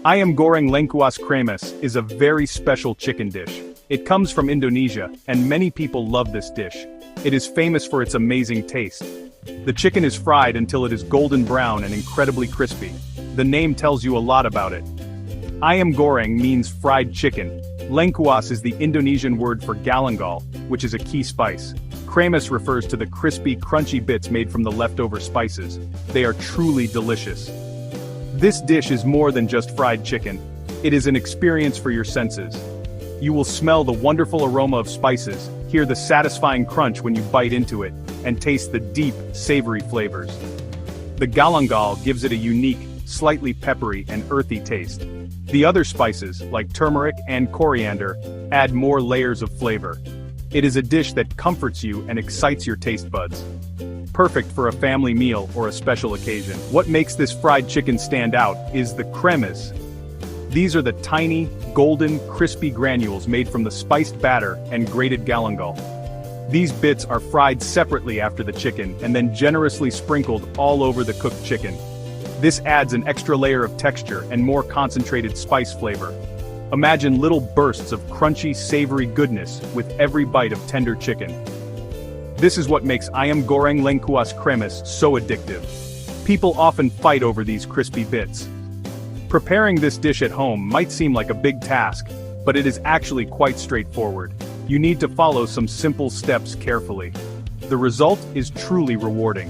Ayam goreng lengkuas kremes is a very special chicken dish. It comes from Indonesia, and many people love this dish. It is famous for its amazing taste. The chicken is fried until it is golden brown and incredibly crispy. The name tells you a lot about it. Ayam goreng means fried chicken. Lengkuas is the Indonesian word for galangal, which is a key spice. Kremes refers to the crispy, crunchy bits made from the leftover spices. They are truly delicious. This dish is more than just fried chicken. It is an experience for your senses. You will smell the wonderful aroma of spices, hear the satisfying crunch when you bite into it, and taste the deep, savory flavors. The galangal gives it a unique, slightly peppery and earthy taste. The other spices, like turmeric and coriander, add more layers of flavor. It is a dish that comforts you and excites your taste buds. Perfect for a family meal or a special occasion. What makes this fried chicken stand out is the kremes. These are the tiny, golden, crispy granules made from the spiced batter and grated galangal. These bits are fried separately after the chicken and then generously sprinkled all over the cooked chicken. This adds an extra layer of texture and more concentrated spice flavor. Imagine little bursts of crunchy, savory goodness with every bite of tender chicken. This is what makes ayam goreng lengkuas kremes so addictive. People often fight over these crispy bits. Preparing this dish at home might seem like a big task, but it is actually quite straightforward. You need to follow some simple steps carefully. The result is truly rewarding.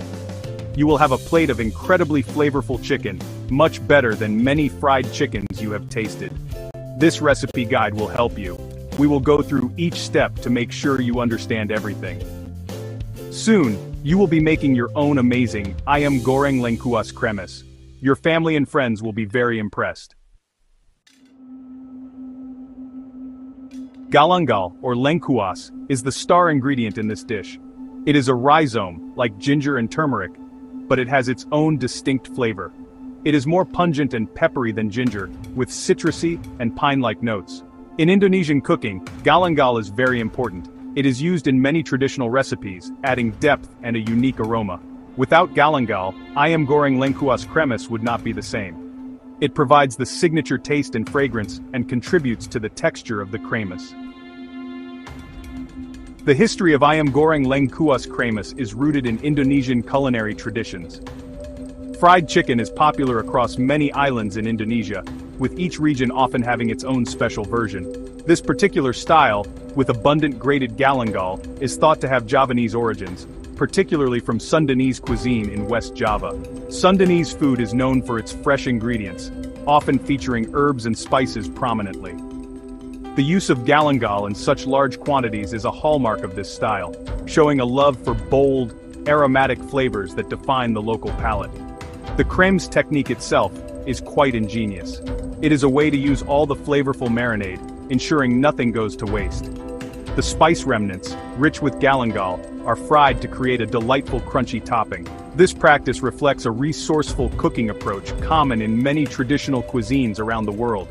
You will have a plate of incredibly flavorful chicken, much better than many fried chickens you have tasted. This recipe guide will help you. We will go through each step to make sure you understand everything. Soon, you will be making your own amazing ayam goreng lengkuas kremes. Your family and friends will be very impressed. Galangal, or lengkuas, is the star ingredient in this dish. It is a rhizome, like ginger and turmeric, but it has its own distinct flavor. It is more pungent and peppery than ginger, with citrusy and pine-like notes. In Indonesian cooking, galangal is very important. It is used in many traditional recipes, adding depth and a unique aroma. Without galangal, ayam goreng lengkuas kremes would not be the same. It provides the signature taste and fragrance and contributes to the texture of the kremes. The history of ayam goreng lengkuas kremes is rooted in Indonesian culinary traditions. Fried chicken is popular across many islands in Indonesia, with each region often having its own special version. This particular style, with abundant grated galangal, is thought to have Javanese origins, particularly from Sundanese cuisine in West Java. Sundanese food is known for its fresh ingredients, often featuring herbs and spices prominently. The use of galangal in such large quantities is a hallmark of this style, showing a love for bold, aromatic flavors that define the local palate. The kremes technique itself is quite ingenious. It is a way to use all the flavorful marinade, ensuring nothing goes to waste. The spice remnants, rich with galangal, are fried to create a delightful crunchy topping. This practice reflects a resourceful cooking approach common in many traditional cuisines around the world.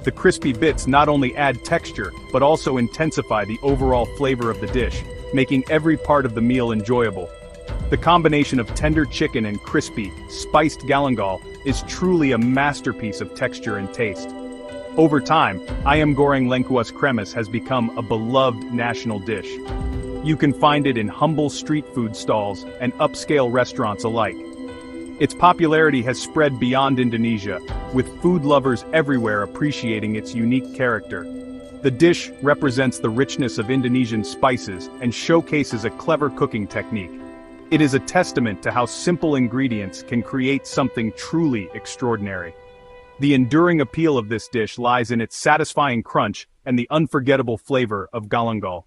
The crispy bits not only add texture, but also intensify the overall flavor of the dish, making every part of the meal enjoyable. The combination of tender chicken and crispy, spiced galangal is truly a masterpiece of texture and taste. Over time, ayam goreng lengkuas kremes has become a beloved national dish. You can find it in humble street food stalls and upscale restaurants alike. Its popularity has spread beyond Indonesia, with food lovers everywhere appreciating its unique character. The dish represents the richness of Indonesian spices and showcases a clever cooking technique. It is a testament to how simple ingredients can create something truly extraordinary. The enduring appeal of this dish lies in its satisfying crunch and the unforgettable flavor of galangal.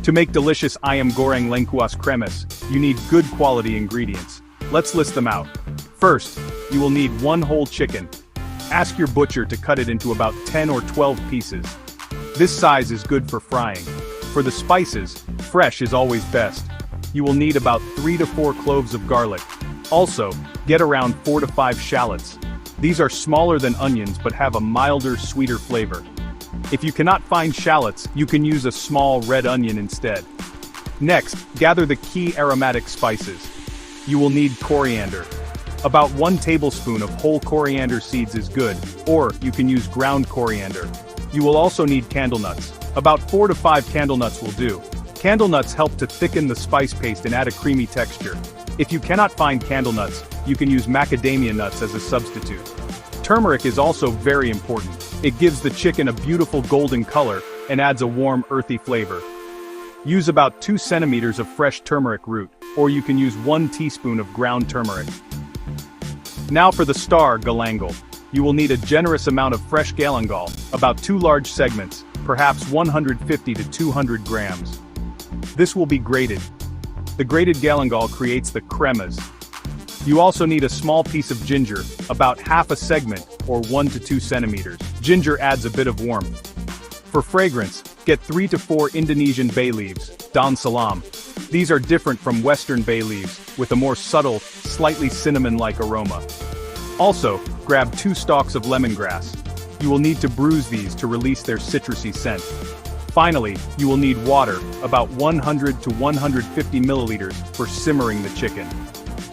To make delicious ayam goreng lengkuas kremes, you need good quality ingredients. Let's list them out. First, you will need one whole chicken. Ask your butcher to cut it into about 10 or 12 pieces. This size is good for frying. For the spices, fresh is always best. You will need about 3 to 4 cloves of garlic. Also, get around 4 to 5 shallots. These are smaller than onions but have a milder, sweeter flavor. If you cannot find shallots, you can use a small red onion instead. Next, gather the key aromatic spices. You will need coriander. About 1 tablespoon of whole coriander seeds is good, or you can use ground coriander. You will also need candle nuts. About 4 to 5 candle nuts will do. Candle nuts help to thicken the spice paste and add a creamy texture. If you cannot find candle nuts, you can use macadamia nuts as a substitute. Turmeric is also very important. It gives the chicken a beautiful golden color and adds a warm, earthy flavor. Use about 2 centimeters of fresh turmeric root, or you can use 1 teaspoon of ground turmeric. Now for the star, galangal. You will need a generous amount of fresh galangal, about 2 large segments, perhaps 150 to 200 grams. This will be grated. The grated galangal creates the cremas. You also need a small piece of ginger, about half a segment, or 1 to 2 centimeters. Ginger adds a bit of warmth. For fragrance, get 3 to 4 Indonesian bay leaves, daun salam. These are different from Western bay leaves, with a more subtle, slightly cinnamon-like aroma. Also, grab 2 stalks of lemongrass. You will need to bruise these to release their citrusy scent. Finally, you will need water, about 100 to 150 milliliters, for simmering the chicken.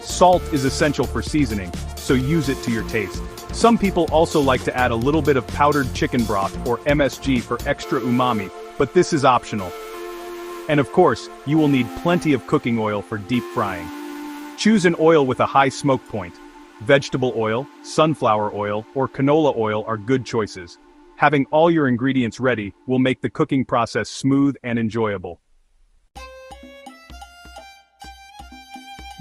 Salt is essential for seasoning, so use it to your taste. Some people also like to add a little bit of powdered chicken broth or MSG for extra umami, but this is optional. And of course, you will need plenty of cooking oil for deep frying. Choose an oil with a high smoke point. Vegetable oil, sunflower oil, or canola oil are good choices. Having all your ingredients ready will make the cooking process smooth and enjoyable.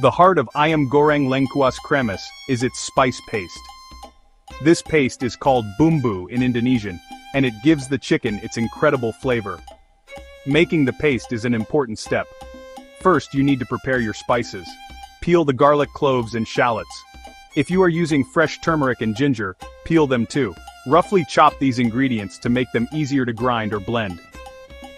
The heart of ayam goreng lengkuas kremes is its spice paste. This paste is called bumbu in Indonesian, and it gives the chicken its incredible flavor. Making the paste is an important step. First, you need to prepare your spices. Peel the garlic cloves and shallots. If you are using fresh turmeric and ginger, peel them too. Roughly chop these ingredients to make them easier to grind or blend.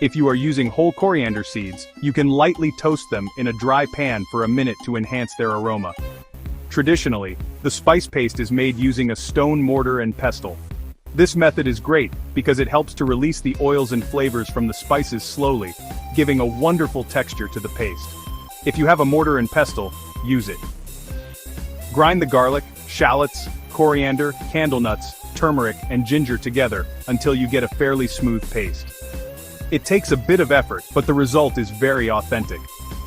If you are using whole coriander seeds, you can lightly toast them in a dry pan for a minute to enhance their aroma. Traditionally, the spice paste is made using a stone mortar and pestle. This method is great because it helps to release the oils and flavors from the spices slowly, giving a wonderful texture to the paste. If you have a mortar and pestle, use it. Grind the garlic, shallots, coriander, candle nuts, turmeric, and ginger together until you get a fairly smooth paste. It takes a bit of effort, but the result is very authentic.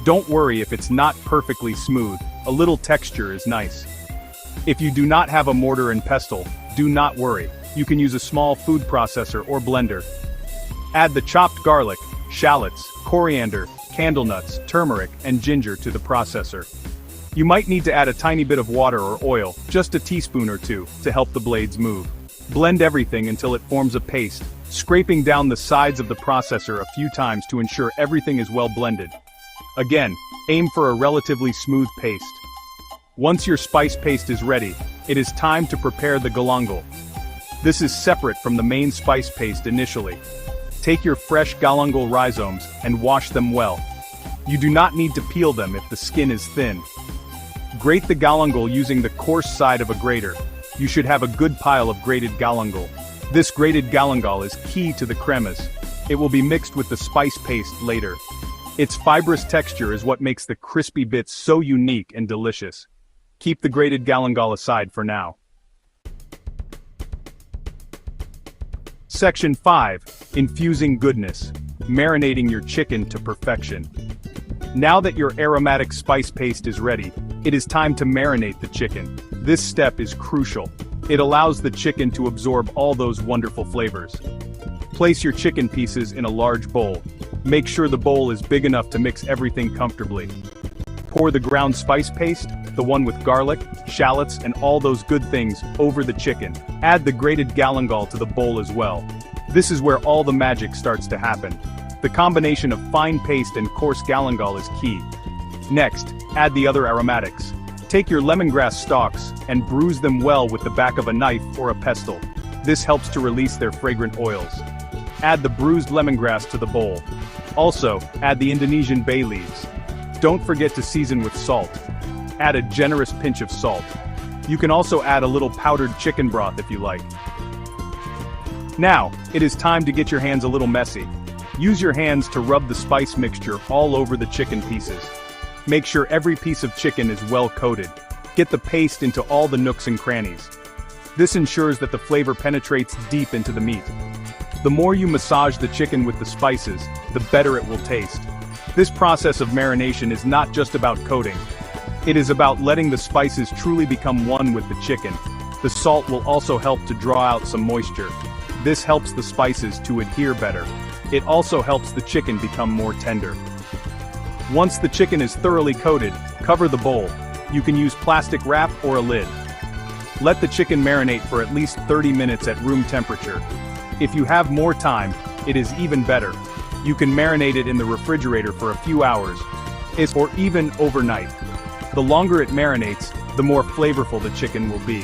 Don't worry if it's not perfectly smooth, a little texture is nice. If you do not have a mortar and pestle, do not worry, you can use a small food processor or blender. Add the chopped garlic, shallots, coriander, candle nuts, turmeric, and ginger to the processor. You might need to add a tiny bit of water or oil, just a teaspoon or 2, to help the blades move. Blend everything until it forms a paste, scraping down the sides of the processor a few times to ensure everything is well blended. Again, aim for a relatively smooth paste. Once your spice paste is ready, it is time to prepare the galangal. This is separate from the main spice paste initially. Take your fresh galangal rhizomes and wash them well. You do not need to peel them if the skin is thin. Grate the galangal using the coarse side of a grater. You should have a good pile of grated galangal. This grated galangal is key to the cremas. It will be mixed with the spice paste later. Its fibrous texture is what makes the crispy bits so unique and delicious. Keep the grated galangal aside for now. Section 5. Infusing goodness. Marinating your chicken to perfection. Now that your aromatic spice paste is ready, it is time to marinate the chicken. This step is crucial. It allows the chicken to absorb all those wonderful flavors. Place your chicken pieces in a large bowl. Make sure the bowl is big enough to mix everything comfortably. Pour the ground spice paste, the one with garlic, shallots, and all those good things, over the chicken. Add the grated galangal to the bowl as well. This is where all the magic starts to happen. The combination of fine paste and coarse galangal is key. Next, add the other aromatics. Take your lemongrass stalks and bruise them well with the back of a knife or a pestle. This helps to release their fragrant oils. Add the bruised lemongrass to the bowl. Also, add the Indonesian bay leaves. Don't forget to season with salt. Add a generous pinch of salt. You can also add a little powdered chicken broth if you like. Now, it is time to get your hands a little messy. Use your hands to rub the spice mixture all over the chicken pieces. Make sure every piece of chicken is well coated. Get the paste into all the nooks and crannies. This ensures that the flavor penetrates deep into the meat. The more you massage the chicken with the spices, the better it will taste. This process of marination is not just about coating. It is about letting the spices truly become one with the chicken. The salt will also help to draw out some moisture. This helps the spices to adhere better. It also helps the chicken become more tender. Once the chicken is thoroughly coated, cover the bowl. You can use plastic wrap or a lid. Let the chicken marinate for at least 30 minutes at room temperature. If you have more time, it is even better. You can marinate it in the refrigerator for a few hours, or even overnight. The longer it marinates, the more flavorful the chicken will be.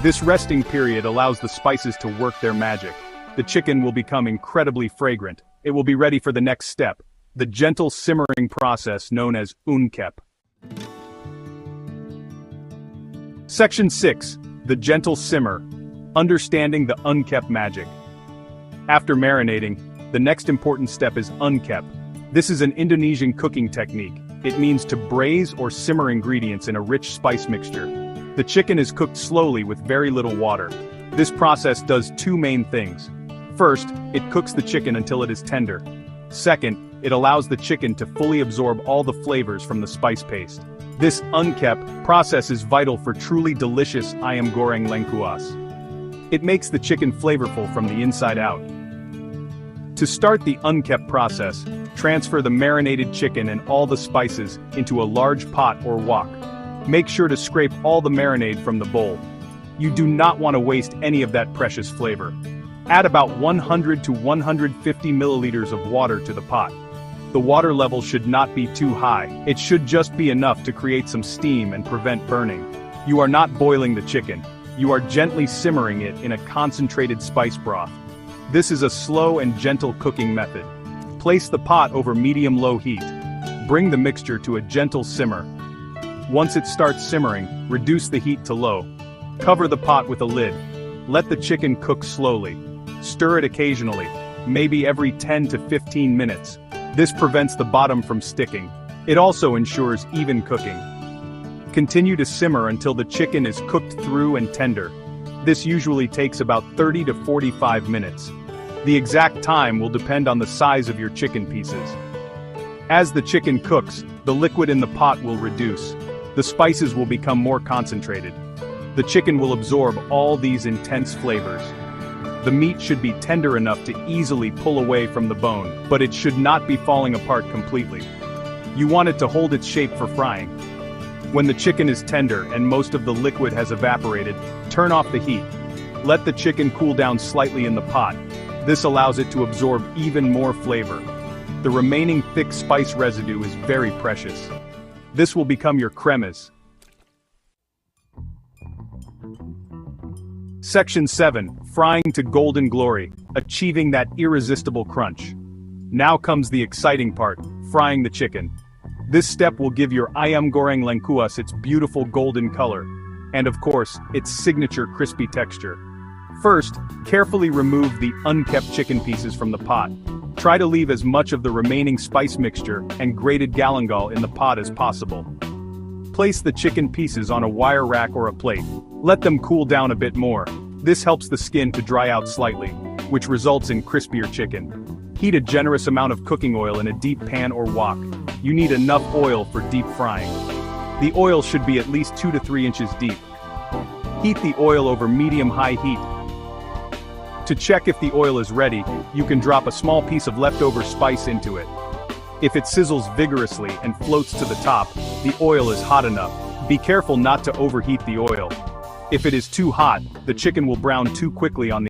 This resting period allows the spices to work their magic. The chicken will become incredibly fragrant. It will be ready for the next step, the gentle simmering process known as unkep. Section 6. The gentle simmer. Understanding the unkep magic. After marinating, the next important step is unkep. This is an Indonesian cooking technique. It means to braise or simmer ingredients in a rich spice mixture. The chicken is cooked slowly with very little water. This process does two main things. First, it cooks the chicken until it is tender. Second, it allows the chicken to fully absorb all the flavors from the spice paste. This unkep process is vital for truly delicious ayam goreng lengkuas. It makes the chicken flavorful from the inside out. To start the unkep process, transfer the marinated chicken and all the spices into a large pot or wok. Make sure to scrape all the marinade from the bowl. You do not want to waste any of that precious flavor. Add about 100 to 150 milliliters of water to the pot. The water level should not be too high. It should just be enough to create some steam and prevent burning. You are not boiling the chicken. You are gently simmering it in a concentrated spice broth. This is a slow and gentle cooking method. Place the pot over medium-low heat. Bring the mixture to a gentle simmer. Once it starts simmering, reduce the heat to low. Cover the pot with a lid. Let the chicken cook slowly. Stir it occasionally, maybe every 10 to 15 minutes. This prevents the bottom from sticking. It also ensures even cooking. Continue to simmer until the chicken is cooked through and tender. This usually takes about 30 to 45 minutes. The exact time will depend on the size of your chicken pieces. As the chicken cooks, the liquid in the pot will reduce. The spices will become more concentrated. The chicken will absorb all these intense flavors. The meat should be tender enough to easily pull away from the bone, but it should not be falling apart completely. You want it to hold its shape for frying. When the chicken is tender and most of the liquid has evaporated, turn off the heat. Let the chicken cool down slightly in the pot. This allows it to absorb even more flavor. The remaining thick spice residue is very precious. This will become your cremes. Section 7. Frying to golden glory, achieving that irresistible crunch. Now comes the exciting part, frying the chicken. This step will give your ayam goreng lengkuas its beautiful golden color, and of course, its signature crispy texture. First, carefully remove the unkept chicken pieces from the pot. Try to leave as much of the remaining spice mixture and grated galangal in the pot as possible. Place the chicken pieces on a wire rack or a plate. Let them cool down a bit more. This helps the skin to dry out slightly, which results in crispier chicken. Heat a generous amount of cooking oil in a deep pan or wok. You need enough oil for deep frying. The oil should be at least 2 to 3 inches deep. Heat the oil over medium-high heat. To check if the oil is ready, you can drop a small piece of leftover spice into it. If it sizzles vigorously and floats to the top, the oil is hot enough. Be careful not to overheat the oil. If it is too hot, the chicken will brown too quickly on the